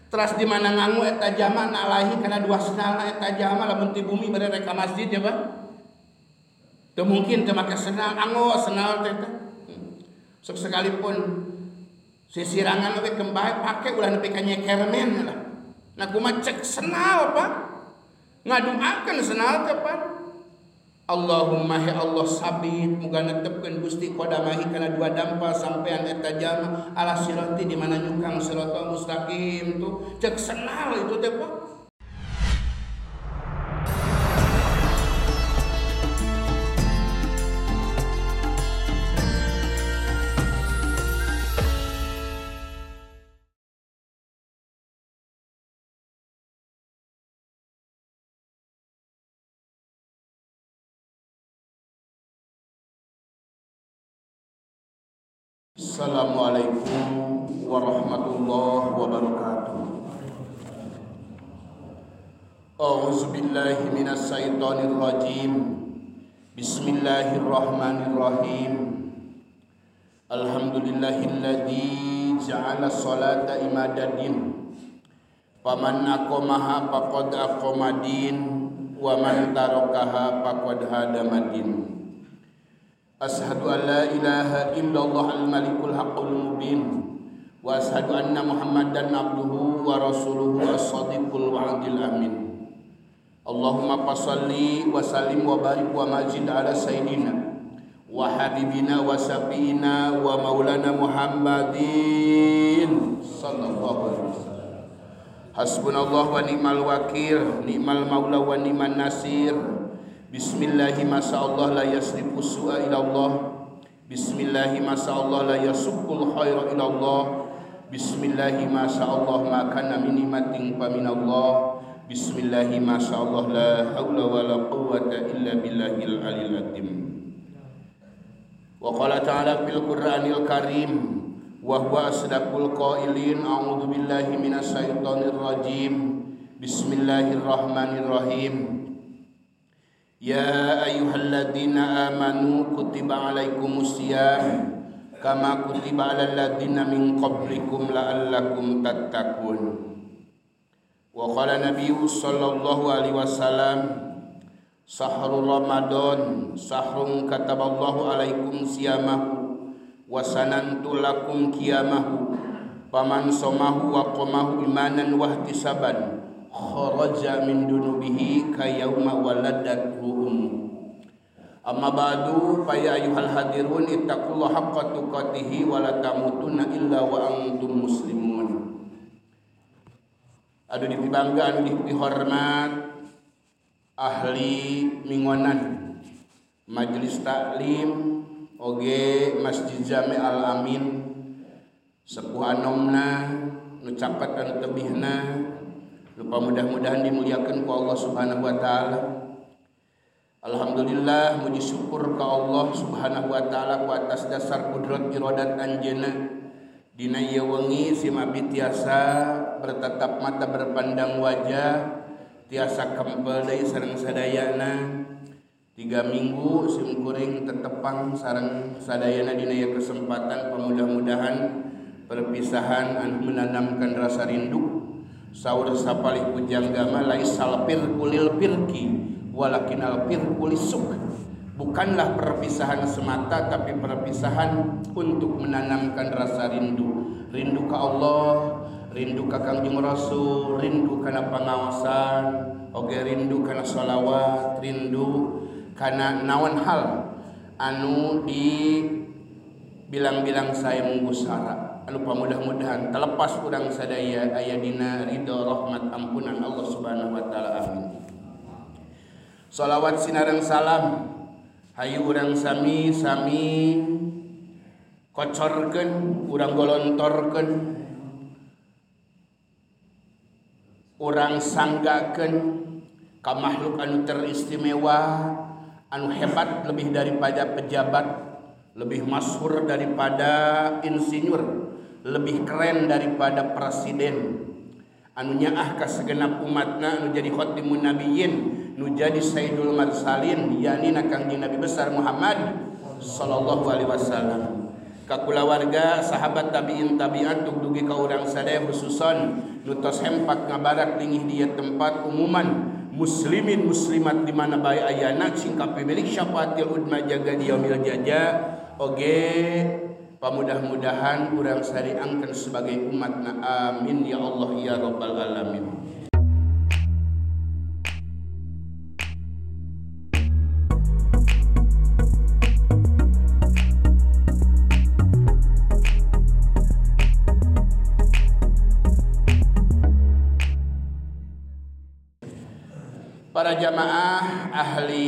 Teras di mana nganggu eta jama nalahi karena dua senalna eta jama lamun ti bumi bade rek ka masjid ya Pak. Teu mungkin teu make senal anggo senal teh. Sok sekalipun sisirangan we kembae pake ulah nepi ka nyekermen lah. Nah kumaha cek senal Pak. Ngaduakeun senal teh Pak. Allahumma ya Allah sabit muga netepkeun Gusti qadamahi kana dua dampal sampean eta jalma ala sirati di mana nyukang siratal mustaqim tuh cek senal itu teh Pak. Assalamualaikum warahmatullahi wabarakatuh. A'udzubillahi minasyaitonir rajim. Bismillahirrahmanirrahim. Alhamdulillahilladzi ja'ala sholata imadadin. Faman aqamaha faqad aqamadin wa man tarakaha faqad hadamadin. Ashhadu an la ilaha illallah al-malikul haqqul mubin wa ashhadu anna Muhammadan abduhu wa rasuluhu as-sadiqul wa'dil amin. Allahumma fashalli wa sallim wa barik wa majid ala sayyidina wa habibina wa syafiina wa maulana Muhammadin sallallahu alaihi wasallam. Hasbunallahu wa ni'mal wakil, ni'mal maula wa ni'man nasir. Bismillahi masa'allah la yasrifu su'a ilallah. Bismillahi masa'allah la yasukul khaira ilallah. Bismillahi masa'allah ma kana min ni'matin fa minallah. Bismillahi masa'allah la hawla wa la quwwata illa billahil alil azim. Wa qala ta'ala fil Qur'anil Karim wa huwa asdaqul qailin a'udzu billahi minasy syaithanir rajim. Bismillahirrahmanirrahim. Ya ayyuhalladzina amanu kutiba alaikumus syiyam kama kutiba alal ladzina min qablikum la'allakum tattaqun. Wa qala nabiyyu sallallahu alaihi wasallam sahrul ramadan sahrun kataballahu alaikum siyamahu wa sanantu lakum qiyamahu faman somahu wa qamahu imanan wa ihtisaban kharaja min dunubihi kayauma waladatu amma ba'du fa ya ayyuhal hadirun ittaqullaha haqqa tuqatih wa la tamutunna illa wa antum muslimun. Adu dipibangga anu dihormat ahli mingonan majelis taklim oge Masjid Jami Al Amin sepuh anomna nu capat anu tebihna lupa mudah-mudahan dimuliakan ku Allah Subhanahu wa taala. Alhamdulillah muji syukur ka Allah Subhanahu wa taala ku atas dasar kudrat iradat anjeunna dina ieu wengi sim abdi tiasa bertatap mata berpandang wajah tiasa kempel deui sareng sadayana 3 minggu sim kuring tetepang sareng sadayana dina ieu kesempatan mudah-mudahan perpisahan anu menanamkan rasa rindu. Saur sapalih pujanggama laisal pirkulil pirki walakinal pirkulisuk. Bukanlah perpisahan semata tapi perpisahan untuk menanamkan rasa rindu. Rindu ka Allah, rindu ka Kangjeng Rasul, rindu kana pangaosan, oge rindu kana shalawat, rindu kana naon hal anu di bilang-bilang saya mungkusara. Anu mudah-mudahan terlepas urang sadaya aya dina ridho rahmat ampunan Allah Subhanahu wa taala amin. Shalawat sinareng salam hayu urang sami kocorkeun urang golontorkeun urang sanggakeun ka makhluk anu teristimewa anu hebat lebih daripada pejabat, lebih masyhur daripada insinyur, lebih keren daripada presiden, anu nyaah ka segenap umatna anu jadi khatimun nabiyyin, nu jadi sayyidul mursalin, yakni Kangjeng Nabi besar Muhammad sallallahu alaihi wasallam. ka kulawarga sahabat tabiin tabiat tug dugi ka urang sadaya khususon nu tos hempak ngabarak lingih dia tempat umuman muslimin muslimat di mana bae ayana sing kapimilik syafaatil udma jaga di yaumil jaja oge pamudah-mudahan urang sariangkeun sebagai umatna amin ya Allah ya rabbal alamin. Para jamaah ahli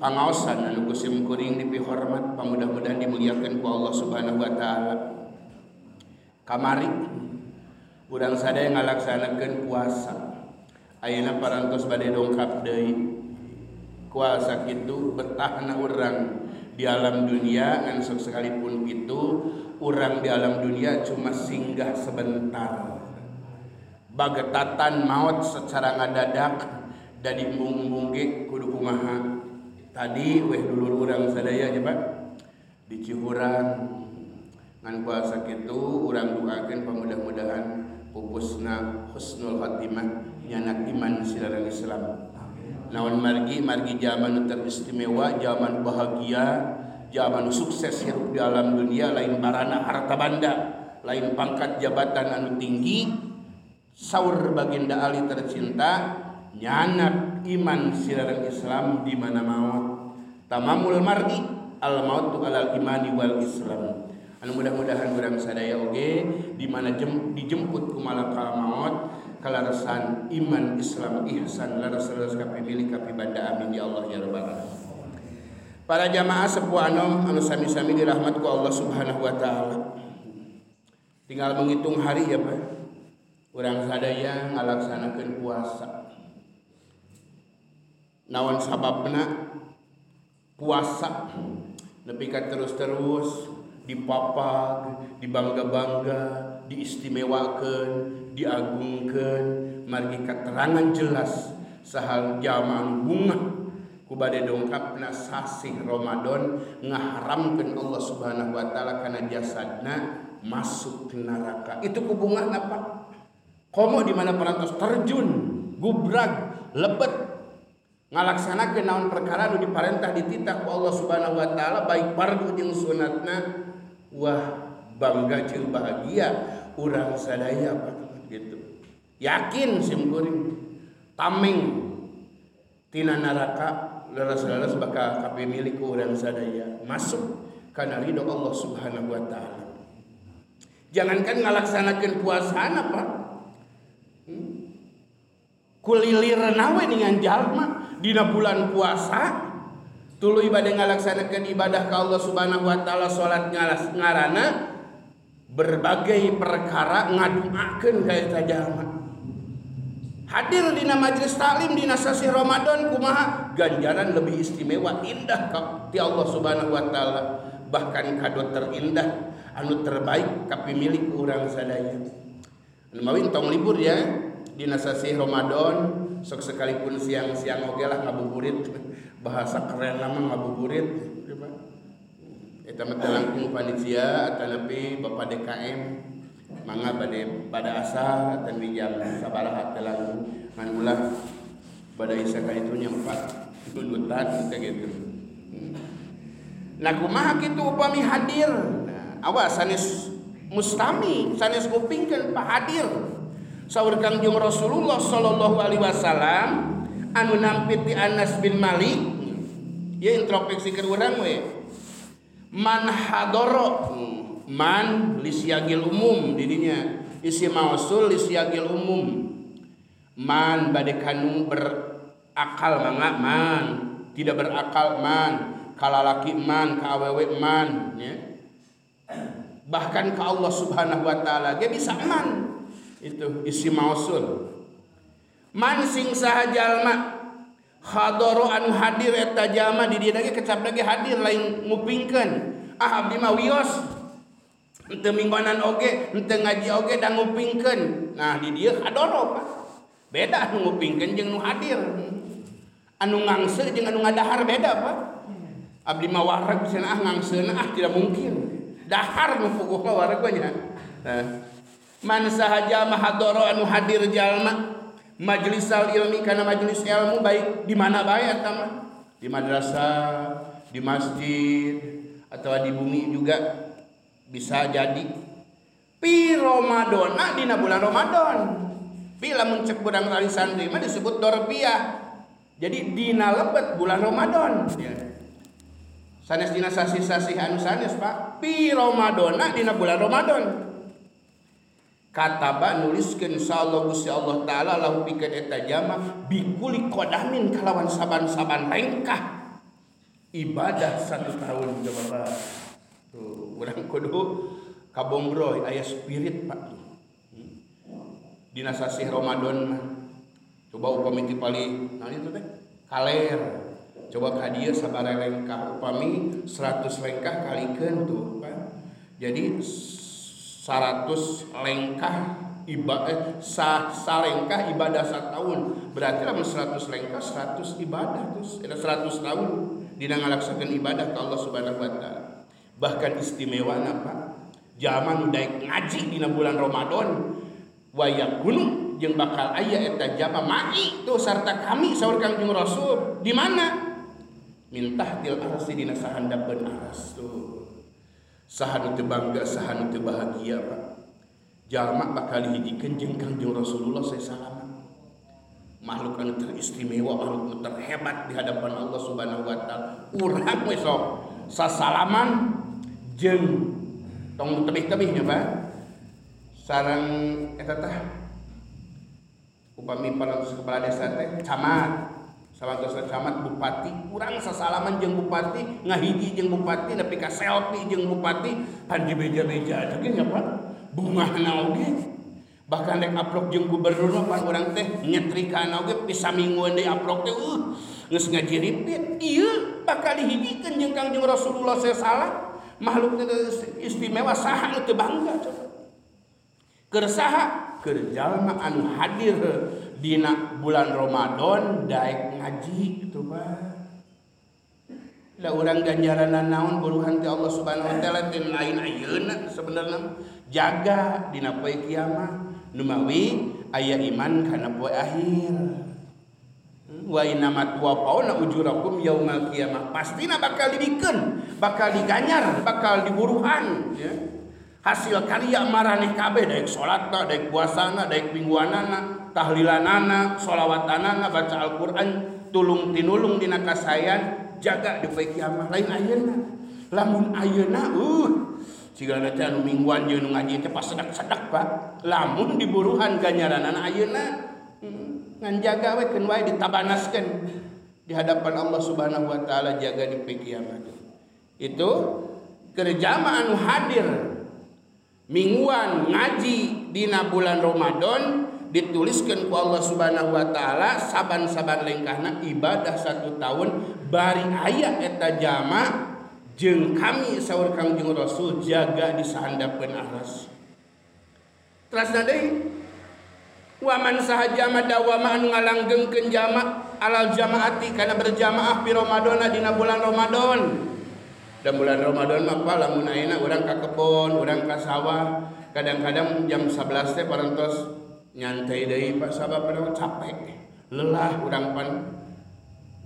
pangaosan anu kusim kuring dipihormat pamudah-mudahan dimuliakeun ku Allah Subhanahu wa taala. Kamari urang sadaya ngalaksanakeun puasa. Ayeuna parantos bade dongkap deui. Kuasa kitu betahna urang di alam dunia ngan sok sekalipun itu urang di alam dunia cuma singgah sebentar. Bagetatan maut secara ngadadak dari mung-mung ge kudu kumaha tadi weh dulur urang sadaya nya Pak di Cihuran ngan puasa kitu urang duakeun pamudah-mudahan pupusna husnul khatimah nyana iman silarang Islam. Naon margi zaman teristimewa, zaman bahagia, zaman sukses hidup di alam dunia lain barana harta banda, lain pangkat jabatan anu tinggi. Saur baginda Ali tercinta nyanak iman silarang Islam di mana maut tamamul mar'i al mautu alal imani wal Islam. Anu mudah-mudahan urang sadaya oge di mana dijemput ku malaka maut kalarasan iman Islam ihsan laras-laras kapimilik kapibanda amin ya Allah ya rabbal alamin. Para jamaah sepuh anu sami-sami dirahmat ku Allah Subhanahu wa taala. Tinggal menghitung hari ya Pak. Urang sadaya ngalaksanakeun puasa. Naon sababna puasa nepi ka terus-terus dipapag, dibangga-bangga, diistimewakeun, diagungkeun, margi katerangan jelas sahal jaman bunga ku bade dongkapna sasih Ramadan ngaharamkeun Allah Subhanahu wa taala kana jasadna masuk neraka. Itu ku bunga napa? Komo di mana parantos terjun, gubrag, lebet ngalaksanakeun naon perkara nu diparentah dititah ku Allah Subhanahu wa taala baik fardu jeung sunatna. Wah bangga jeung bahagia urang sadaya Pak gitu. Yakin sim kuring tameng tina neraka leres-leres bakal kapimilik ku urang sadaya masuk kana ridho Allah Subhanahu wa taala. Jangankan ngalaksanakeun puasana Pak. Kulilirna we dengan jalma dina bulan puasa tuluy bade ngalaksanakeun ibadah ka Allah Subhanahu wa taala salat ngaranna berbagai perkara ngaduakeun ka eta jalma. Hadir dina majelis taklim dina sasi Ramadan kumaha ganjaran lebih istimewa indah ka ti Allah Subhanahu wa taala bahkan kado terindah anu terbaik kapimilik urang sadaya. Anu mawin tong libur ya dina sasi Ramadan sok sekalipun siang-siang oge lah ngabuburit bahasa keren lama ngabuburit eta mah langkung panitia atanepi Bapak DKM mangga bade pada asal dan di jam sabaraha teh langkung ngan ulah pada isa ka itu nyempat dudutan teh gitu. Nah kumaha kitu upami hadir awas sanes mustami sanes kupingkeun Pak hadir saur Kangjeng Rasulullah sallallahu alaihi wasallam anu nampit ti Anas bin Malik ya introspeksikeun urang we man hadoro man lisyagil umum didinya isi mausul lisyagil umum man bade kanu berakal mangga man tidak berakal man kalalaki man ka awewe man ya bahkan ka Allah Subhanahu wa taala ge bisa man itu isi mausul man sing saha jalma hadoro anu hadir eta jalma di dieu ge kecap lagi hadir lain ngupingkeun abdi mah wios henteu minggonan oge henteu ngaji oge da ngupingkeun nah di dieu hadoro Pak beda anu ngupingkeun jeung nu hadir anu ngangse jeung anu ngadahar beda Pak abdi mah wareg cenah ngangseuna tidak mungkin dahar nu puguh mah warganya. Man sahaja mahadoro anu hadir jalma majlisal ilmi kana majlis ilmu baik di mana bae eta mah, di madrasah, di masjid atau di bumi juga bisa jadi. Pi Ramadona dina bulan Ramadan. Pi lamun cek budang kali santri mah disebut dorpiah. Jadi dina lebet bulan Ramadan. Ya. Sanes dina sasi-sasi anu sanes Pak. Pi Ramadona dina bulan Ramadan. Kataba nuliskeun insyaallah Gusti Allah taala lahu pikeun eta jama bikuli qadamin kalawan saban-saban rengkah ibadah 1 tahun coba Pak. Tuh, urang kudu kabongroy aya spirit Pak. Dina sasih Ramadan mah. Coba upami ti pali naon itu teh? Kaler. Coba ka dieu sabaraha rengkah upami 100 rengkah kalikeun tuh Pak. Jadi 100 lengkah ibadah salengkah ibadah 1 tahun. Berarti lamun 100 lengkah 100 ibadah terus ada 100 tahun dina ngalaksakeun ibadah ka Allah Subhanahu wa taala. Bahkan istimewana Pak, zaman nu daek ngaji dina bulan Ramadan wa yakunu jeung bakal aya eta jama ma'i tuh sarta kami saur Kangjeng Rasul di mana? Min tahtil arsi dina sahandapeun aras tuh. Sahanu teu bangga, sahanu teu bahagia Pak. Jalma bakal dihijikeun jeung Kangjeng Rasulullah sallallahu makhluk anu teristimewa, makhluk anu terhebat di hadapan Allah Subhanahu wa taala. Urang we sok sasalaman jeung tong tebih-tebihnya Pak. Sareng eta teh upami parantos kepala desa teh camat sawantos camat bupati urang sasalaman jeung bupati ngahiji jeung bupati nepi ka selfie jeung bupati pan di beja-beja teh nya Pak bungahna oge bahkan rek aplok jeung gubernur mah pan urang teh nyetrikana oge pisaminggueun deui aplok teh geus ngajiripit ieu bakal dihijikeun jeung Kangjeng Rasulullah sallallahu makhluk istimewa saha nu teu bangga coba keur saha keur jalma anu hadir dina bulan Ramadan daek ngaji gitu Pak. Da urang ganjaranna naon buruhan ti Allah Subhanahu wa taala teh lain ayeuna sebenarnya jaga dina poe kiamat nu mawi aya iman kana poe akhir. Wa innamat tuwafauna ujurakum yaumal qiyamah. Pastina bakal dibikeun, bakal diganyar, bakal diburuhan ya. Hasil karya maraneh kabeh daek salatna, daek puasana, daek mingguanana, tahlilanana, sholawatanana, baca Al-Qur'an, tulung tinulung dina kasayan, jaga di poe kiamat lain ayeuna. Lamun ayeuna sigana teh anu mingguan jeung nu ngaji teh pas sedak-sedak Pak. Lamun diburuhan ganjaranana ayeuna ngan jaga we keun wae ditabanaskeun di hadapan Allah Subhanahu wa taala jaga di poe kiamat. Itu kerjama anu hadir mingguan ngaji dina bulan Ramadan dituliskeun ku Allah Subhanahu wa taala saban-saban lengkahna ibadah 1 tahun bari aya eta jama jeung kami saur Kangjeng Rasul jaga di sahandapeun aras. Terasna deui wa man sahajama dawama anu ngalanggengkeun jama alal jamaati kana berjamaah fi Ramadana dina bulan Ramadan. Dan bulan Ramadan mah apa lamun ayeuna urang ka kebon, urang ka sawah, kadang-kadang jam 11 teh parantos nyantai deui Pak sabab pada capek, lelah urang pan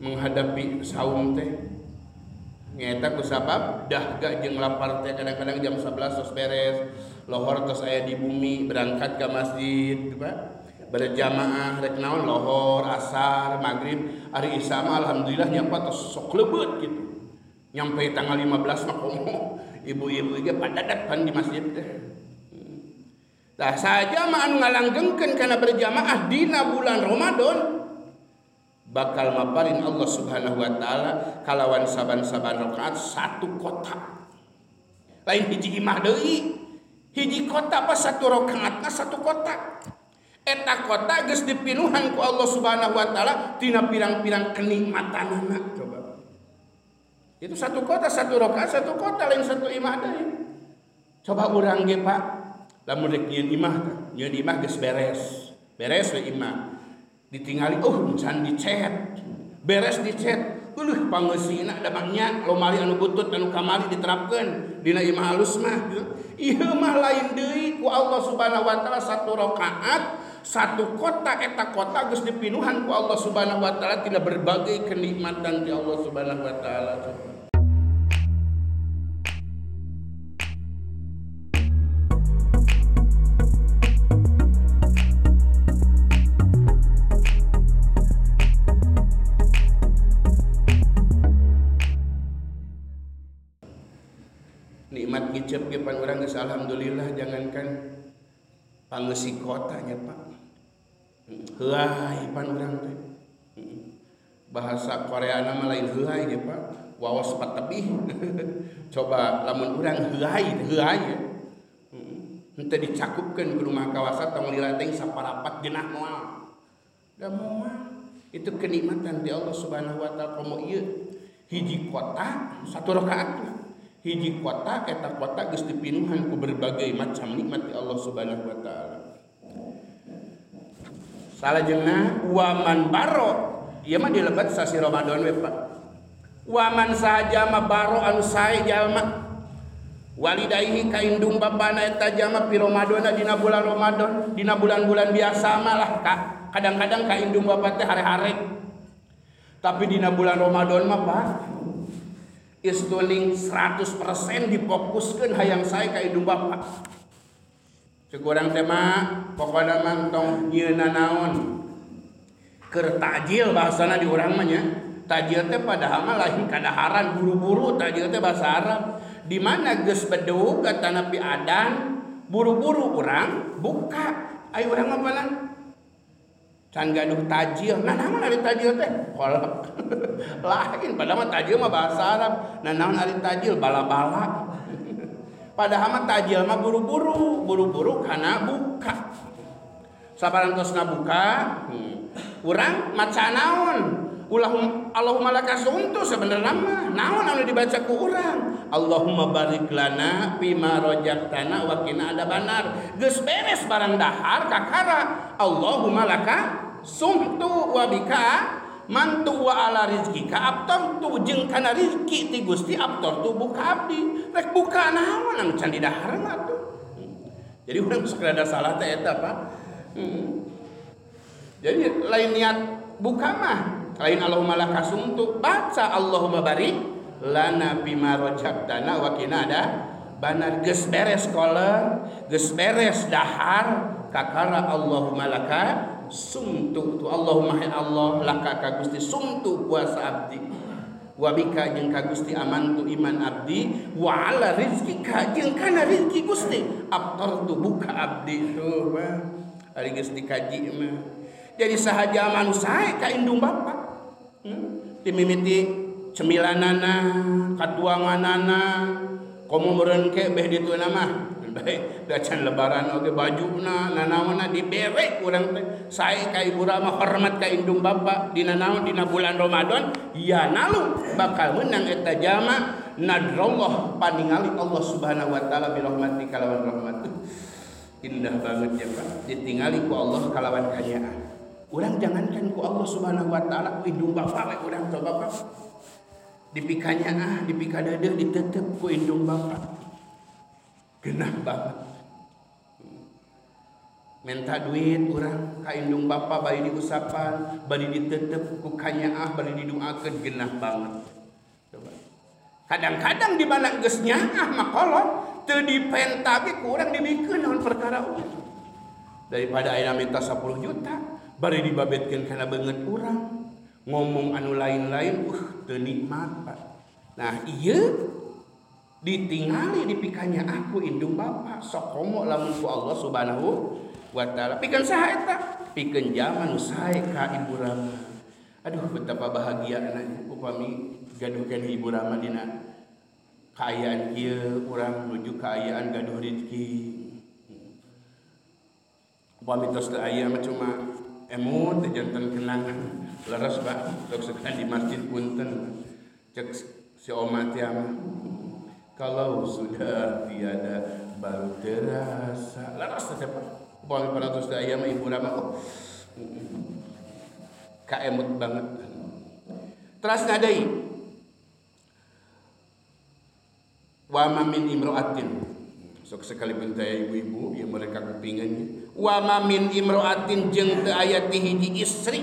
menghadapi saum teh. Nyaeta ku sabab dahga jeung lapar teh kadang-kadang jam 11 tos beres, lohor tos aya di bumi berangkat ke masjid Pak. Berjamaah rek naon lohor, asar, magrib, hari isya mah alhamdulillah nyapa tos sok lebeut gitu. Nyampe tanggal 15 mah komo ibu-ibu ge padadat pan di masjid teh. Tah saja mah anu ngalanggengkeun kana berjamaah dina bulan Ramadan bakal maparin Allah Subhanahu wa taala kalawan saban-saban rakaat 1 kota. Lain hiji imah deui. Hiji kota apa 1 rakaatna 1 kota. Eta kota geus dipinuhan ku Allah Subhanahu wa taala tina pirang-pirang kenikmatanana coba. Itu 1 kota 1 rakaat 1 kota lain 1 imah deui. Coba urang ge Pak, lamun rek nyieun imah teh, nyieun imah geus beres. Beres we imah. Ditingali can dicet. Beres dicet. Pangeusina da mangnya lomali anu butut anu kamari diterapkeun. dina imah halus mah ieu mah lain deui ku Allah Subhanahu wa taala satu rakaat satu kota eta kota geus dipinuhan ku Allah Subhanahu wa taala tina berbagai kenikmatan ti Allah Subhanahu wa taala. Nikmat ngicep ge pan urang geus alhamdulillah jangankan pangeusi kotanya Pak. Heuai pan urang teh. Bahasa Koreana mah lain heuai ge Pak. Waos patebih. Coba lamun urang heuai ya. Henteu dicakupkeun ku rumah kawasan tong lila teh saparapat genah moal. Da moal. Itu kenikmatan di Allah Subhanahu wa taala komo ieu. Hiji kota satu rakaat. Hiji kota eta kota geus dipinuhan ku berbagai macam nikmat di Allah Subhanahu wa taala. Salajengna waman baro ieu mah dilebat sasi Ramadan we Pak. Waman sahaja mah baro anu sae jalma walidayhi ka indung bapana eta jalma pi Ramadan dina bulan Ramadan dina bulan-bulan biasa mah lah kadang-kadang ka indung bapa teh hare-hare. Tapi dina bulan Ramadan mah Pak istuning 100% difokuskeun hayang sae ka indung bapa. Ceuk urang teh mah pokona mantong nyieuna naon keur tajil bahasana di urang mah nya. Tajil teh padahal mah lain kadaharan buru-buru, tajil teh bahasa Arab. Di mana geus bedeug gatana pi adan buru-buru urang buka. Ai urang mah palan can gaduh tajil. Nah naon ari tajil teh? Kolak. Lain padahal mah tajil mah bahasa Arab. Nah naon ari tajil? Bala-bala. Padahal mah tajil mah buru-buru kana buka. Sabarantosna buka, urang maca naon? Allahumma lakasumtu sebenarnya mah naon anu dibaca ku urang? Allahumma barik lana bima rajaqtana wa qina adzabannar. Geus beres barang dahar kakara. Allahumma laka sumtu wa bika mantu wa ala rizqika abtartu jeung kana rezeki ti Gusti abtartu buka abdi. Rek buka naon anu can di dahar mah tuh. Jadi urang sekedar salah teh eta Pak. Jadi lain niat buka mah lain Allahumma lakasumtu baca Allahumma barik lana bima rajaqtana wa qina adzabannar. Geus beres koleur geus beres dahar kakara Allahumma laka sumtu tu Allahumma ya Allah laka ka Gusti sumtu puasa abdi wa bika jeung ka Gusti amantu iman abdi wa ala rizqika jeung kana rezeki Gusti abtartu buka abdi tuh mah ari geus dikaji mah. Jadi sahaja manusia ka indung bapa ti mimiti cemilanana katuanganana komo meureun ke beh ditu mah bae da can lebaran oge bajuna nanaonna dibere urang teh sae ka ibu rama hormat ka indung bapa dina naon dina bulan Ramadan ya nalu bakal menang eta jama nadrallah paningali Allah Subhanahu wa taala bi rahmati kalawan rahmat. Indah banget ya Pak ditingali ku Allah kalawan kanyaan. Urang jangankan ku Allah Subhanahu wa taala ku indung bapa we urang coba Pak dipikanya dipikadade ditetep ku indung bapa genah banget. Minta duit urang ka indung bapa bari diusapan bari ditetep ku kanyaah bari didoakeun genah banget. Coba kadang-kadang di mana geus nyaah mah kolot teu dipenta ge ku urang dibikeun naon perkara urang daripada ayeuna minta 10 juta bari dibabetkeun kana beungeut urang ngomong anu lain-lain teu nikmat Pak. Nah ieu ditingali dipikanya aku indung bapa sok komo lamun ku Allah Subhanahu wa taala pikeun saha eta pikeun jalma nu sae ka ibu rama. Aduh betapa bahagiana upami gaduhkeun ibu rama dina kaayaan ieu urang nuju kaayaan gaduh rezeki. Upami tos teu aya mah cuma emut teh janten kenangan leres Pak sok sekali di masjid punten cek si oma teh mah kalau sudah tiada baru terasa laras teh Pak upami paratos teh aya mah ibu rama kaemut banget. Terus ngadai Wa ma min imra'atin, sok sekalipun teh ibu-ibu yang mereka kepingannya. Wa ma min imra'atin jeung teu aya ti hiji istri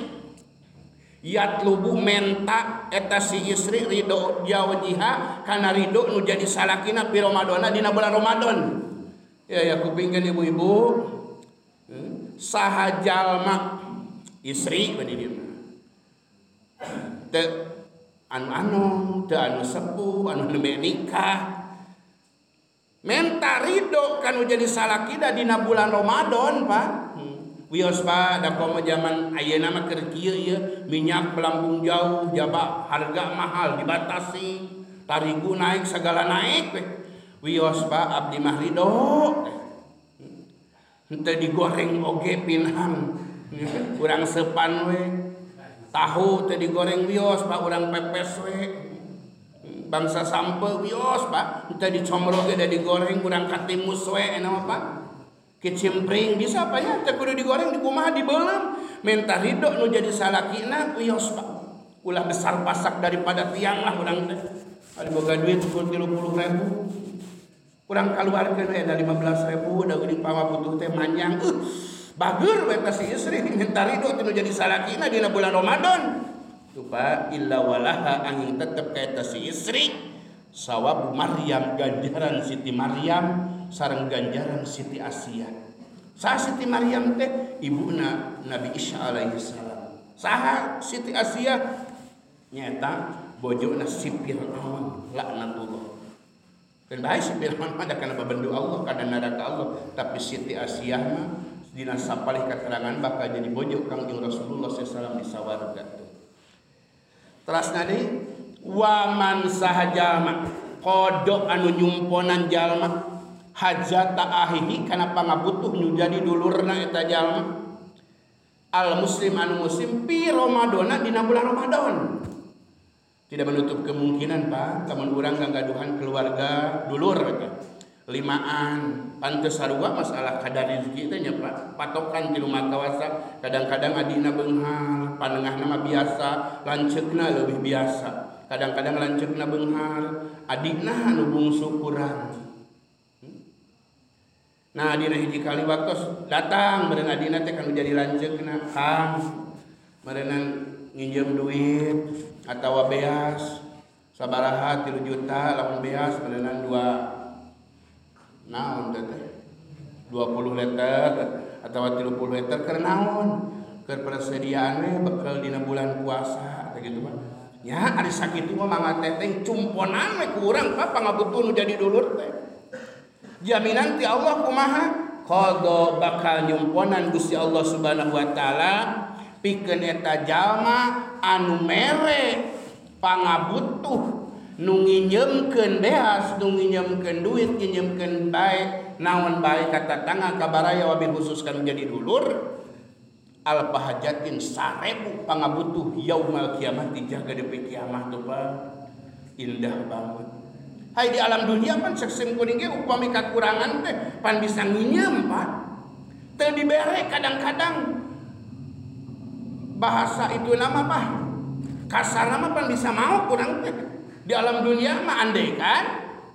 yatlubu menta eta si istri ridho jawjiha kana ridho nu jadi salakina pi Ramadana dina bulan Ramadan. Ya kupingkeun ibu-ibu saha jalma istri bade dieu teu anu teu sepuh anu nembe nikah menta ridho kanu jadi salakina dina bulan Ramadan Pak. Wios Pak da komo zaman ayeuna mah keur kieu ieu minyak melambung jauh jaba harga mahal dibatasi tarigu naik segala naik we. Wios Pak abdi mah ridho henteu digoreng oge pinang urang sepan we tahu teu digoreng wios Pak urang pepes we bangsa sampe wios Pak henteu dicomro ge da digoreng urang katimus we enawa Pak kicimpring bisa apa ya teh kudu digoreng di kumaha dibeulem menta ridho nu jadi salakina wios Pak ulah besar pasak daripada tiang lah urang teh ari boga duit 30.000 urang kaluarkeun aya 15.000 da geuning pamabutuh teh manjang bager we si istri menta ridho teh nu jadi salakina dina bulan Ramadan tuh Pak illa walaha angin tetep ka eta si istri sawabu Maryam ganjaran Siti Maryam sareng ganjaran Siti Asia. Saha Siti Maryam teh ibuna Nabi Isa alaihi salam. Saha Siti Asia nyata bojona si Firaun laknatullah. Kan bae si Firaun mah da kana babendu Allah kana neraka Allah, tapi Siti Asia mah dina sapalih keterangan bakal jadi bojo Kangjeng Rasulullah sallallahu alaihi wasallam di sawarga. Terasna deui wa man sahajalma kodok anu nyumponan jalma hajata ahihi kana pangabutuh nu jadi dulurna eta jalma al muslim anu muslim pi Ramadana dina bulan Ramadan tidak menutup kemungkinan Pak lamun urang ganggaduhan keluarga dulur eta limaan pantes sarua masalah kadar rezeki teh nya Pak patokan ti rumah kawasa kadang-kadang adina beunghal panengahna mah biasa lanceukna leuwih biasa kadang-kadang lanceukna beunghal adina anu bungsu kurang. Nah dina hiji kali waktu datang meureun adina teh kanu jadi lanceukna Kang meureun nginjem duit atawa beas sabaraha 3 juta lamun beas meureun 2 naon teh 20 liter atawa 30 liter keur naon keur persediaan we bekal dina bulan puasa teh gitu Pak. Ya ari sakitu mah mangga teteh cumponan we ku urang Pak pangabutuh nu jadi dulur teh. Jaminan ti Allah kumaha? Qada bakal nyumponan Gusti Allah Subhanahu wa taala pikeun eta jalma anu mere pangabutuh nu nginjemkeun beas, nu nginjemkeun duit, nginjemkeun bae, naon bae kata tangga kabaraya wabil khusus kan jadi dulur al pahajatin 1000 pangabutuh yaumal kiamat dijaga di kiamat tuh Pak. Indah banget. Hai di alam dunia pan seksim kuning ge upami kakurangan teh pan bisa nginjem Pak. Teu dibere kadang-kadang bahasa itu nama Pak. Kasar nama pan bisa mau kurang teh. Di alam dunia mah andai kan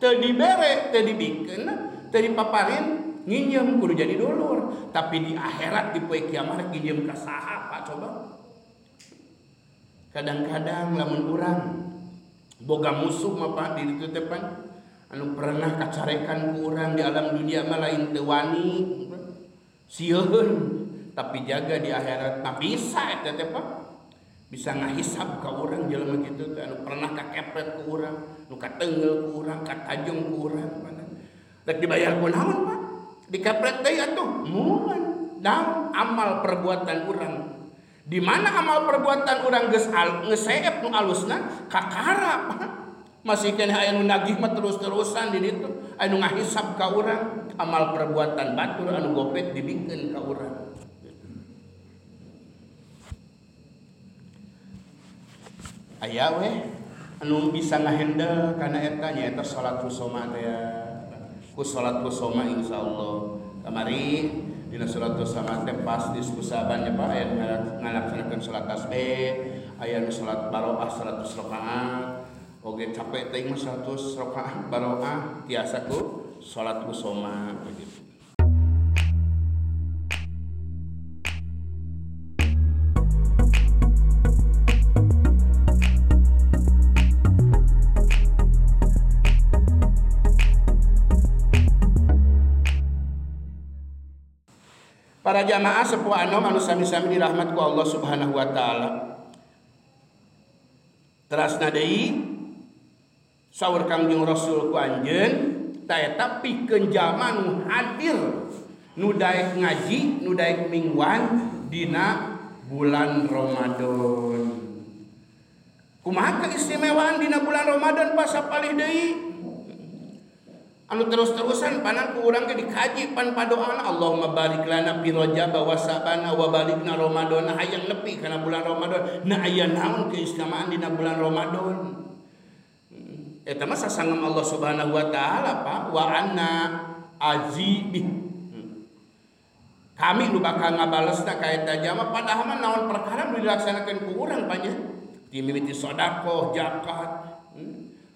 teu dibere, teu dibikeun, teu dipaparin nginjem kudu jadi dulur. Tapi di akhirat di poe kiamat nginjem ka saha Pak coba. Kadang-kadang lamun urang boga musuh mah Pak di ditu teh pan anu pernah kacarekan ku urang di alam dunia mah lain teu wani sieun tapi jaga di akhirat mah bisa eta teh Pak bisa ngahisab ka urang jelema kitu teh anu pernah kakepret ku urang nu kateungeul ku urang katajung ku urang rek dibayar kunaon Pak dikepret deui atuh moal naon amal perbuatan urang. Di mana amal perbuatan urang geus ngeseep nu alusna kakara masih kena aya nu nagih mah terus-terusan di ditu anu ngahisab ka urang amal perbuatan batur anu gopet dibikeun ka urang. Aya we anu bisa ngahandle kana eta nyaeta salat kusoma teh ku salat kusoma insyaallah kamari dina salat kusoma teh pas diskusaban nya Pak aya ngalaksanakeun salat tasbih aya nu salat baroah 100 rakaat oge capek teuing mah 100 rakaat baroah tiasa ku salat usoma begitu. Para jamaah sepuh anom anu sami-sami dirahmat ku Allah Subhanahu wa taala. Terasna deui saur Kangjeng Rasul ku anjeun taeta pikeun jalma nu hadir nu daek ngaji nu daek mingguan dina bulan Ramadan. Kumaha keistimewaan dina bulan Ramadan pas sapalih deui? Anu terus-terusan panan ku urang ge dikaji pan padoana Allahumma barik lana fi Rajab wa Sa'ban wa balikna Ramadan hayang nepi kana bulan Ramadan. Nah aya naon keistimewaan dina bulan Ramadan? Eta mah sasangem Allah Subhanahu wa taala Pak wa anna azibi. Kami nu bakal ngabalesna ka eta jama padahal mah naon perkara nu dilaksanakeun ku urang panya. Ti mimiti sedekah, zakat,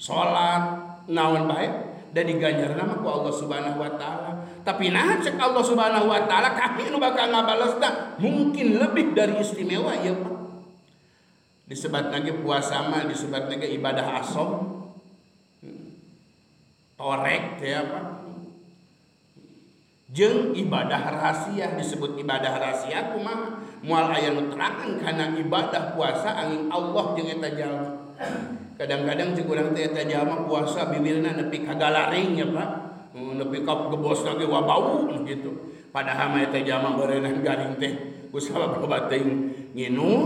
salat, naon bae dan diganjar nama ku Allah Subhanahu wa taala. Tapi nah cek Allah Subhanahu wa taala kami nu bakal ngabalesna mungkin lebih dari istimewa ya Pak. Disebat lagi puasa mah disebat lagi ibadah asom. Torek teh apa? Jeung ibadah rahasia disebut ibadah rahasia kumaha? Moal aya nu terangan kana ibadah puasa angin Allah jeung eta jalma. Kadang-kadang cek urang teh eta jalma puasa bibirna nepi ka galaring ya Pak. Nepi ka gebos lagi wabau gitu. Padahal mah eta jalma beureunan garing teh kusaba loba teuing nginum,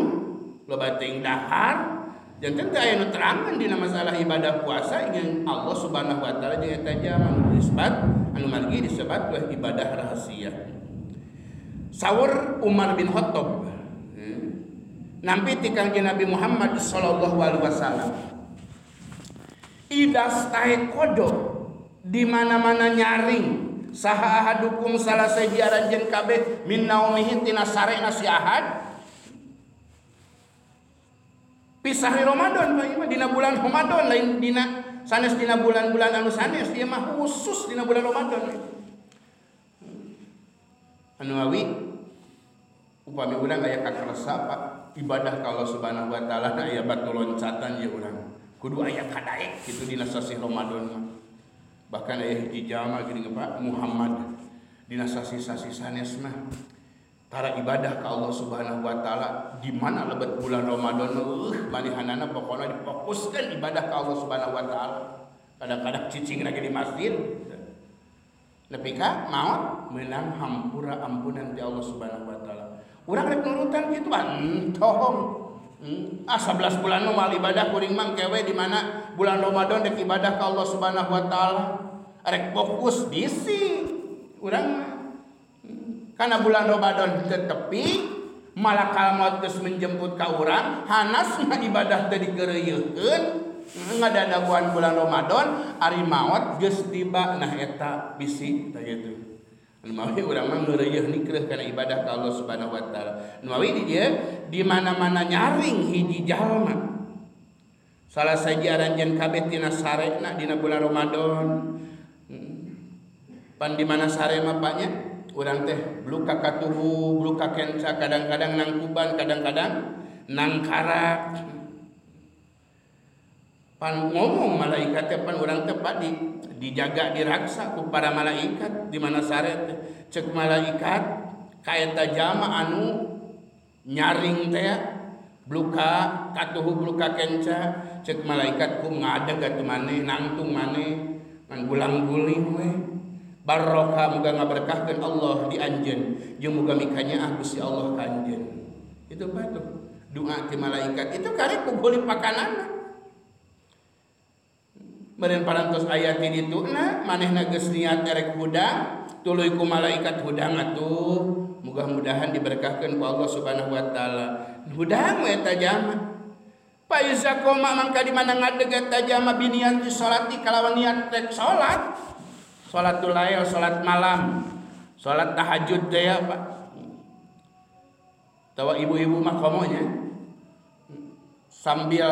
loba teuing dahar. Janten teh aya nu terangan dina masalah ibadah puasa jeung Allah Subhanahu wa taala jeung eta jalma anu disebut anu margi disebut ibadah rahasia. Saur Umar bin Khattab nampi ti Kangjeng Nabi Muhammad sallallahu alaihi wasallam idas tahe kodok di mana-mana nyaring saha ahadukum salah sajiaran jeung kabeh min naumihi tina sarena si ahad pisah di Ramadan Pak ieu dina bulan Ramadan lain dina sanes dina bulan-bulan anu sanes ieu mah khusus dina bulan Ramadan. Anu awi upami urang aya kakaresa Pak ibadah ka Allah Subhanahu wa taala aya batu loncatan ya urang kudu aya kadaek kitu dina sasi Ramadan mah. Bahkan aya hiji jalma geuning Pak Muhammad dina sasi-sasi sanes mah tara ibadah ka Allah Subhanahu wa taala di mana lebet bulan Ramadan manihanana pokona difokuskeun ibadah ka Allah Subhanahu wa taala. Kadang-kadang cicing lagi di masjid nepi ka maot meunang hampura ampunan ti Allah Subhanahu wa taala. Urang rek nurutan kitu entong. 11 bulan mal ibadah kuring mah kewe di mana bulan Ramadan rek ibadah ka Allah Subhanahu wa taala. Rek fokus bisi urang karena bulan Ramadan tetepi malakal maut geus menjemput ka urang hanasna ibadah teh digeureuyeun ngadadaguan bulan Ramadan ari maot geus tiba nah eta bisi tah kitu. Anu mawi urang mah ngeureuyeuh nikreuh kana ibadah ka Allah Subhanahu wa taala. Nu mawi di dieu di mana-mana nyaring hiji jalma salah sajiaran jen kabeh tina sarena dina bulan Ramadan. Pan di mana sare mah Paknya urang teh bluka katuhu bluka kenca kadang-kadang nang kuban kadang-kadang nang kara. Pan ngomong malaikat teh pan urang teh Pak dijaga diraksa ku para malaikat di mana sare teh cek malaikat ka eta jalma anu nyaring teh bluka katuhu bluka kenca cek malaikat ku ngadeg atuh maneh nangtung maneh ngan gulang-guling we barokah muga ngaberkahkeun Allah di anjeun jeung muga mikanya Gusti Allah ka anjeun. Itu Pak tuh doa ti malaikat itu karek ku goli pakanana. Meureun parantos aya ti dituna manehna geus niat erek hudang tuluy ku malaikat hudang atuh mudah-mudahan diberkahkeun ku Allah Subhanahu wa taala. Hudang we eta jalma. Pa iza koma mangka di mana ngadeg eta jalma biniat salati kalawan niat rek salat. Salatul lail, salat malam, salat tahajud teh ya Pak. Tawa ibu-ibu mah komonya sambil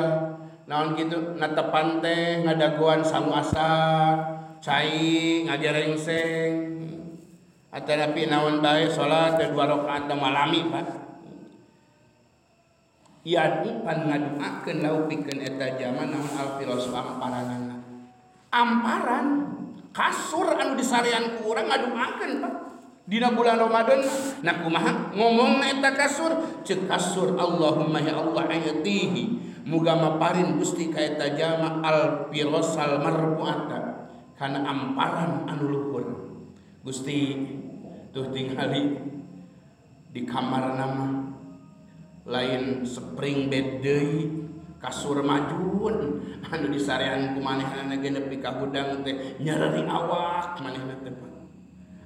naon kitu natepan teh ngadagoan sangu asa cai ngajerengseng atanapi naon bae salat 2 rakaat malami Pak yadu pan ngaduakeun lau pikeun eta jama naon alfiros amparanana amparan kasur anu disarean ku urang ngaduakeun Pak dina bulan Ramadan nah kumaha ngomongna eta kasur ceuk kasur Allahumma ya Allah ayatihi muga maparin Gusti ka eta jama al firasal marbuata kana amparan anu luhur Gusti tuh tingali di kamar nama lain spring bed deui kasur majun anu disarean ku manehna ge nepi ka hudang teh nyeri awak manehna teh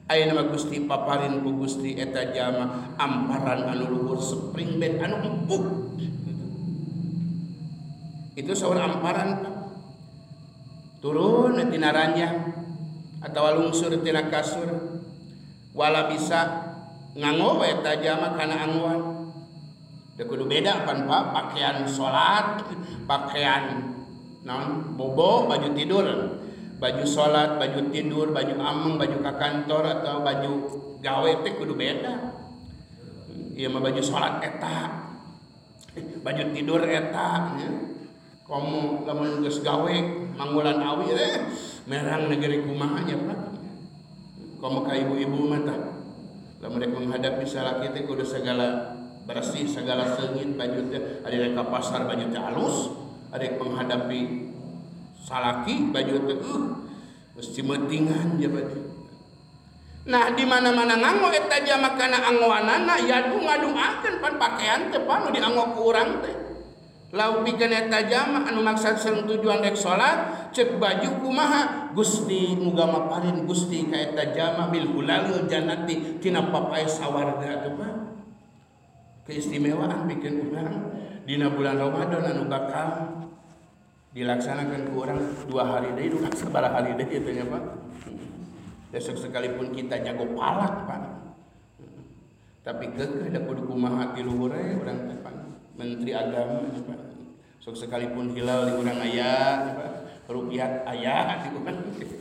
aya nama Gusti paparin ku Gusti eta jama amparan anu luhur spring bed anu empuk itu saur amparan turun tina ranjang atawa lungsur tina kasur wala bisa nganggo eta jama kana angguan teu kudu beda pan Pak pakaian salat pakaian naon bobo baju tidur baju salat baju tidur baju ameng baju ka kantor atau baju gawe teh kudu beda ieu mah baju salat eta baju tidur eta nya komo lamun geus gawe manggulan awi merang negeri kumaha nya Pak komo ka ibu-ibu mah tah lamun rek menghadapi salaki teh kudu segala bersih segala seungit baju teh ade rek ka pasar baju teh halus ade menghadapi salaki baju teh geus cimetingan ya baju nah di mana-mana nganggo eta jama kana anggoanana yadu ngaduakeun pan pakaian teh pan nu dianggo ku urang teh lau pikeun eta jama anu maksud sareng tujuan rek salat ceuk baju kumaha Gusti muga maparin Gusti ka eta jama bil hulalul jannati tina papae sawarga teh Pak keistimewaan pikeun urang dina bulan Ramadan anu bakal dilaksanakan ku urang 2 hari deui duka sabaraha hari deui teh nya Pak besok sekalipun kita jago palak Pak tapi keukeuh da kudu kumaha ti luhur urang teh Pak Menteri Agama Pak sok sekalipun hilal di urang aya Pak rupiah aya di urang gitu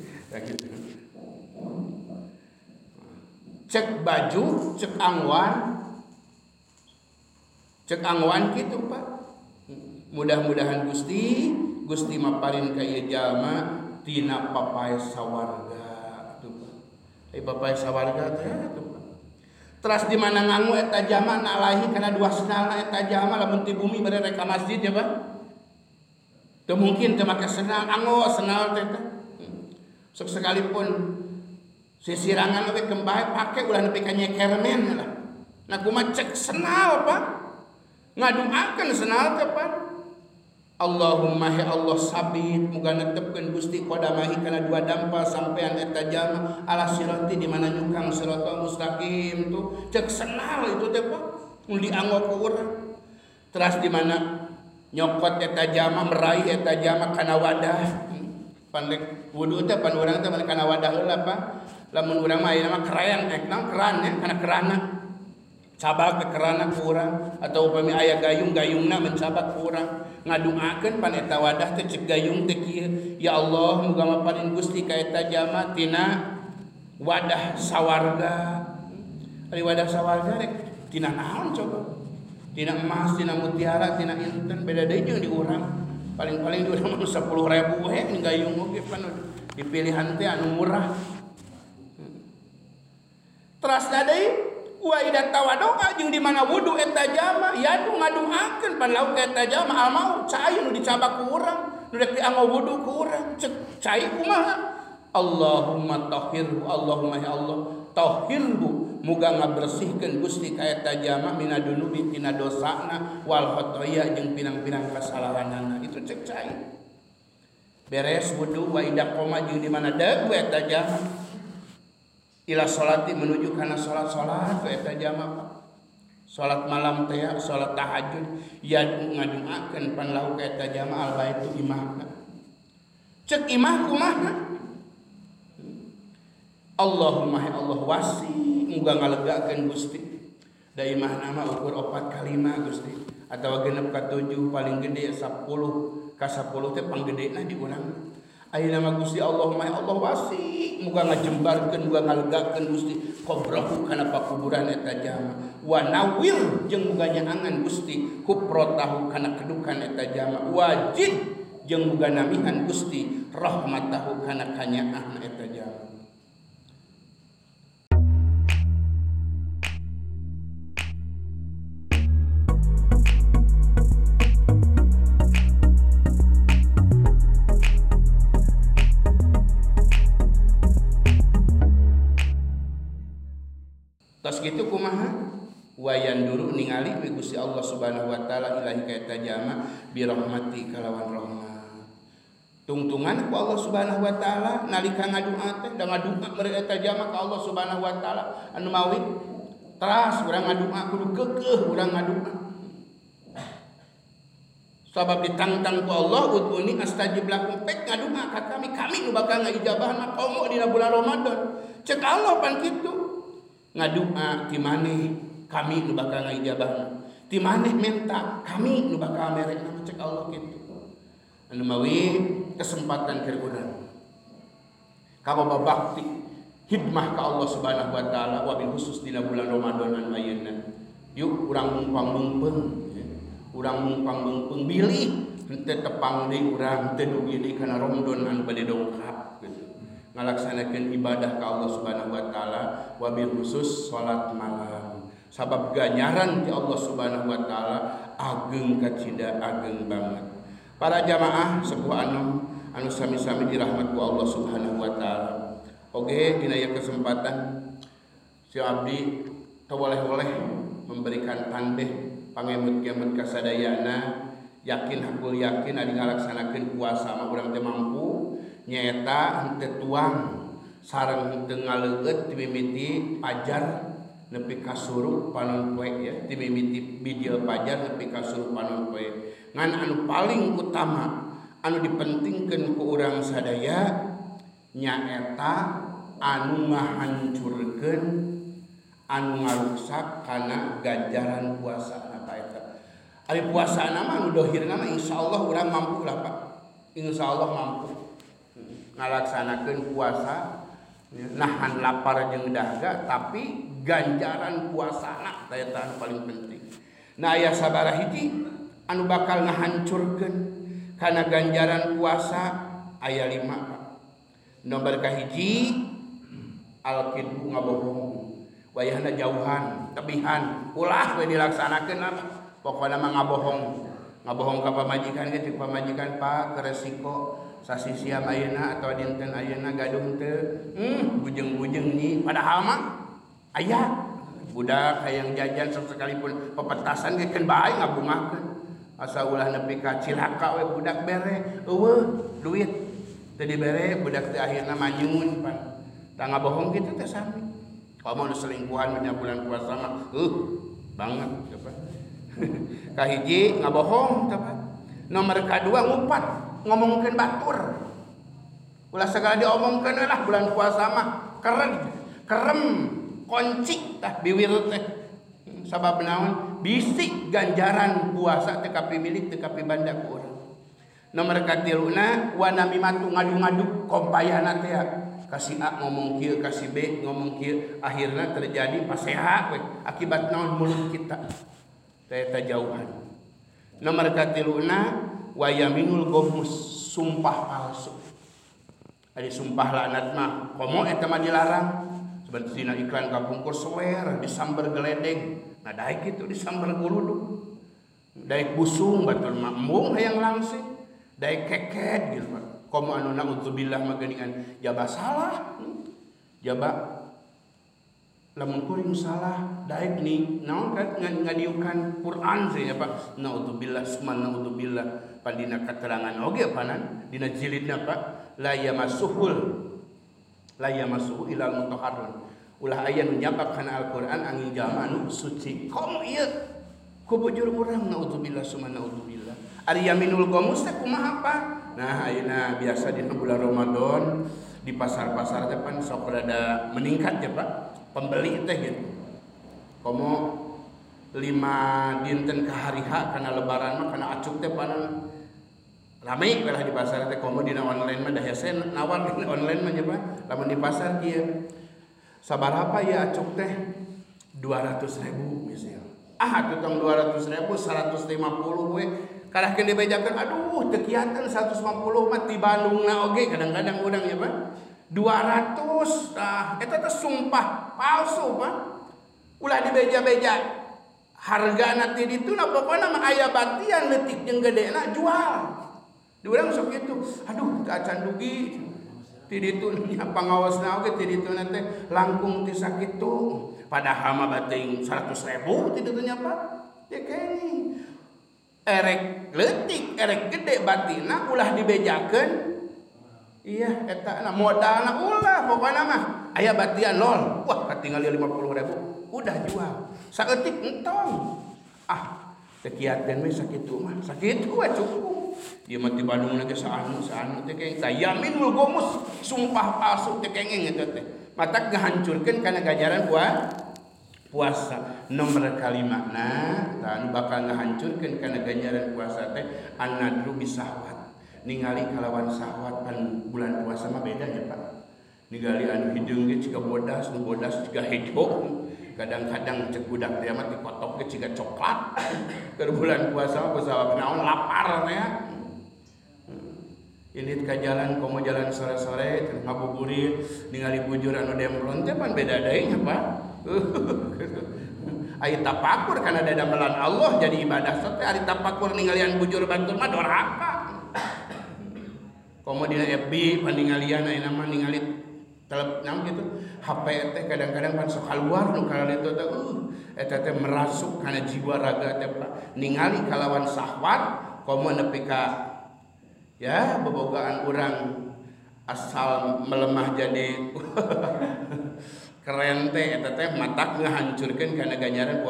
cek baju cek angwan gitu Pak mudah-mudahan Gusti maparin ka ieu jalma tina papae sawarga tuh Pak papae sawarga teh tuh Pak teras di mana nganggo eta jama nalahi kana dua senalna eta jama lamun ti bumi bere rek ka masjid ya Pak teu mungkin teu make senal anggo senal teh sok sekalipun sisirangan we kembae pake ulah nepi ka nyekermen lah nah kumaha cek senal Pak ngaduakeun senal teh Pak Allahumma ya Allah sabit muga netepkeun Gusti qadamahi kana 2 dampal sampean eta jama ala sirati di mana nyukang siratal mustaqim tuh cek senal itu teh Pak mun dianggo ku urang teras di mana nyokot eta jama meraih eta jama kana wadah pandek wudu teh pan urang teh kana wadah heula Pak lamun urang mah aya mah keran keran ya kana kerana cabak ke kerana ku urang atau upami aya gayung-gayungna mencabak ku urang ngaduakeun pan eta wadah teh cek gayung teh kieu ya Allah muga maparin Gusti ka eta jama tina wadah sawarga ari wadah sawarga rek tina naon coba tina emas tina mutiara tina inten beda deui jeung di urang paling-paling di urang 10.000 we gayung oge pan dipilihan teh anu murah teras deui wa ida tawadoa jeung di mana wudu eta jama yadu ngaduakeun pan lauk eta jama almau cai nu dicabak ku urang nu rek dianggo wudu ku urang cek cai kumaha Allahumma tahhirhu Allahumma ya Allah tahhirhu muga ngabersihkeun Gusti ka eta jama minadunubi tina dosana wal khotoya jeung pirang-pirang kasalahanana itu cek cai beres wudu wa ida qoma jeung di mana dagu eta jama ila salati menuju kana salat tu eta jama Pak salat malam teh salat tahajud ya ngaduakeun pan lahu ka eta jama al baitu imahna cek imah kumaha Allahumma ya Allah wasi muga ngalegakeun Gusti Da imah nama ukur 4 ka 5 Gusti atawa genep ka 7 paling gede 10 ka 10 teh panggedena di urang. Ayeuna mah Gusti Allah mah Allah wasi muga ngajembarkeun muga ngalegakeun Gusti qabrahu kana pakuburan eta jama wa nawir jeung muga nyaangan Gusti huprotahu kana kedukan eta jama wajid jeung muga namihan Gusti rahmatahu kana kanyaahna eta jama. Tos kitu kumaha wayan duru ningali we Gusti Allah Subhanahu wa taala ilahi ka eta jama bi rahmati kalawan rahmat. Tungtungan ku Allah Subhanahu wa taala nalika ngadua teh da ngadua mere eta jama ka Allah Subhanahu wa taala anu mawi teras urang ngadua kudu keukeuh urang ngadua. Sabab ditantang ku Allah uduni astajib lakum pek ngadua ka kami nu bakal ngaijabahna komo dina bulan Ramadan. Cek Allah pan kitu. Ngadua ti maneh kami nu bakal ngaijabahna ti maneh menta kami nu bakal merekna cek Allah kitu anu mawi kesempatan keur urang kaboba bakti hidmah ka Allah Subhanahu wa taala wabil khusus dina bulan Ramadan anu ayeuna yuk urang mumpang-mumpang bilih henteu tepang deui urang teu dugi deui kana Ramadan anu bade dongkap gitu. Ngalaksanakeun ibadah ka Allah Subhanahu wa taala wabil khusus salat malam sabab ganjaran ti Allah Subhanahu wa taala ageng kacida ageng banget. Para jamaah sepuh anu sami-sami dirahmat ku Allah Subhanahu wa taala. Oge dina ieu kesempatan si abdi teu oleh-oleh memberikan tandeh pangemut-gemut kasadayana yakin hakul yakin ari ngalaksanakeun puasa mah urang teh mampu nyata henteu tuang sareng henteu ngaleut ti mimiti pajar nepi ka suruh panon poe ya ti mimiti bijil pajar nepi ka suruh panon poe ngan anu paling utama anu dipentingkeun ku urang sadaya nyaeta anu ngahancurkeun anu ngaruksak kana ganjaran puasa apa eta ari puasa mah anu dohirna mah insyaallah urang mampu lah Pak insyaallah mampu ngalaksanakeun puasa nahan lapar jeung dahaga tapi ganjaran puasana eta anu paling penting. Nah aya sabaraha hiji anu bakal ngahancurkeun kana ganjaran puasa aya 5 Pak. Nomor kahiji al-kidbu ngabohong. Wayahna jauhan, tebihan, ulah we dilaksanakeun pokona mah ngabohong. Ngabohong ka pamajikan ge cek pamajikan Pak keresiko sasisiam ayeuna atau dinten ayeuna gaduh teu bujeng-bujeng nih padahal mah aya budak hayang jajan sekalipun pepetasan ge keun bae ngabungakeun asa ulah nepi ka cilaka we budak bere eueuh duit teu dibere budak teh akhirna manyun pan tah ngabohong kitu teh sami komo nu selingkuhan nya bulan puasa mah banget apa kahiji ngabohong teh nomor kadua ngupat ngomongkeun batur ulah segala diomongkeun lah bulan puasa mah kerem konci tah biwir teh sabab naon bisik ganjaran puasa teh kapimilik teh kapibanda ku urang nomor katiluna wa namimatu ngadu-ngadu kompayana teh kasih A ngomong kieu kasih B ngomong kieu akhirna terjadi paseha we akibat naon mulut kita teh jauhan nomor katiluna wa yaminul gomus sumpah palsu ari sumpah laknat mah komo eta mah dilarang seperti dina iklan kapungkur swear disamber geledeg nah daek kitu disamber guludug daek busung batur mah embung hayang langsing daek keket gitu komo anu naudzubillah mah geuningan jaba salah jaba lamun kuring salah daek ni naon kan ngadiukan Quran sih ya Pak naudzubillah summa naudzubillah pandina keterangan oge panan dina jilidna Pak la yamassuhu ilal mutahharun ulah aya nu nyabak kana Al-Qur'an angin jalma anu suci komo ieu ku bujur urang naudzubillah summa naudzubillah ari yaminul ghamus teh kumaha Pak nah ayeuna biasa dina bulan Ramadan di pasar-pasar teh pan sok rada meningkat ya Pak pembeli teh gitu komo 5 dinten ke hari H karena lebaran mah kana acuk teh panon rame lah di pasar teh komo dina online mah dah hese nawar di online mah nya Pak lamun di pasar kieu sabaraha ya acuk teh 200.000 misal atuh tong 200.000 150 we kadahkeun dibejakeun aduh teu kiateun 150 mah ti Bandungna oge kadang-kadang urang ya Pak 200 eta teh sumpah palsu Pak ulah dibeja-beja hargana ti ditu na pokona mah aya batian leutik jeung gedena jual di urang sok kitu aduh teu acan dugi ti ditu nya pangaosna oge ti ditu teh langkung ti sakitu padahal mah bating 100.000 ti ditu nya Pak teh kene erek leutik erek gede batina ulah dibejakeun iya eta na modalna ulah pokona mah aya batian lol wah katinggal 50.000 udah jual saeutik entong teu kiateun we sakitu mah sakitu we cukup ieu mah ti Bandung ge saanu teh kenging yaminul gomus sumpah palsu teh kenging eta teh matak ngahancurkeun kana ganjaran puasa nomor kalimana tah bakal ngahancurkeun kana ganjaran puasa teh an-nadru bisahwat ningali kalawan syahwat pan bulan puasa mah beda ya Pak ningali anu hideung ge ciga bodas nu bodas ciga hejo kadang-kadang cek budak teh mah dikotok ge ciga coklat keur bulan puasa mah kusabab naon lapar teh ini ka jalan komo jalan sore-sore teu ngabuburit ningali bujur anu demplon teh pan beda deui nya Pak aya tapakur kana dadamelan Allah jadi ibadah teh ari tapakur ningali anu bujur batur mah dorhaka komo dina FB paningalian ayeuna mah ningali telepon gitu HP teh kadang-kadang pan sok kaluar nu kana itu teh eta teh merasuk kana jiwa raga teh ningali kalawan syahwat komo nepi ka ya bobogaan urang asal melemah jadi keren teh eta teh matak ngahancurkeun kana ganjaran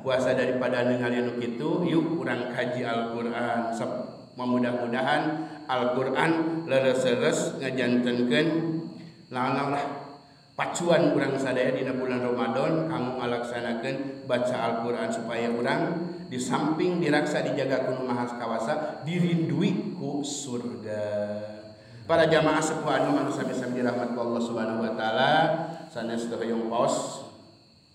puasa daripada ningali anu kitu yuk urang kaji Al-Qur'an mudah-mudahan Al-Qur'an leres-leres ngajantenkeun naon lah pacuan urang sadaya dina bulan Ramadan kanggo ngalaksanakeun baca Al-Qur'an supaya urang di samping diraksa dijaga ku Maha Kawasa dirindui ku surga. Para jamaah sepuh anu manusia bisa dirahmat ku Allah Subhanahu wa taala sanes teu hoyong paos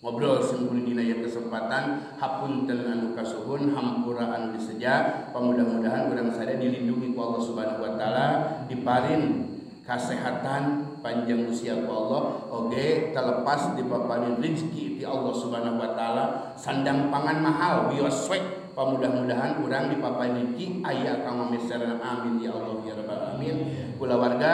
ngobrol simpul dina ieu kesempatan hapunten anu kasuhun hampura anu diseja pamudah-mudahan urang sadaya dilindungi ku Allah Subhanahu wa taala diparin kesehatan panjang usia ku Allah oge terlepas dipaparin rezeki ti Allah Subhanahu wa taala sandang pangan mahal wios swek pamudah-mudahan urang dipaparin rezeki aya kang mameseran amin ya Allah ya rabbal alamin kula warga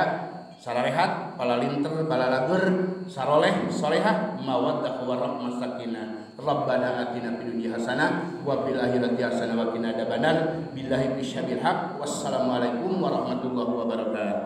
sararehat palalinter balalagur saroleh solehah mawaddah warahmah sakinah rabbana atina fid dunya hasanah wa fil akhirati hasanah wa qina adzabannar billahi bisyabil haq wassalamualaikum warahmatullahi wabarakatuh.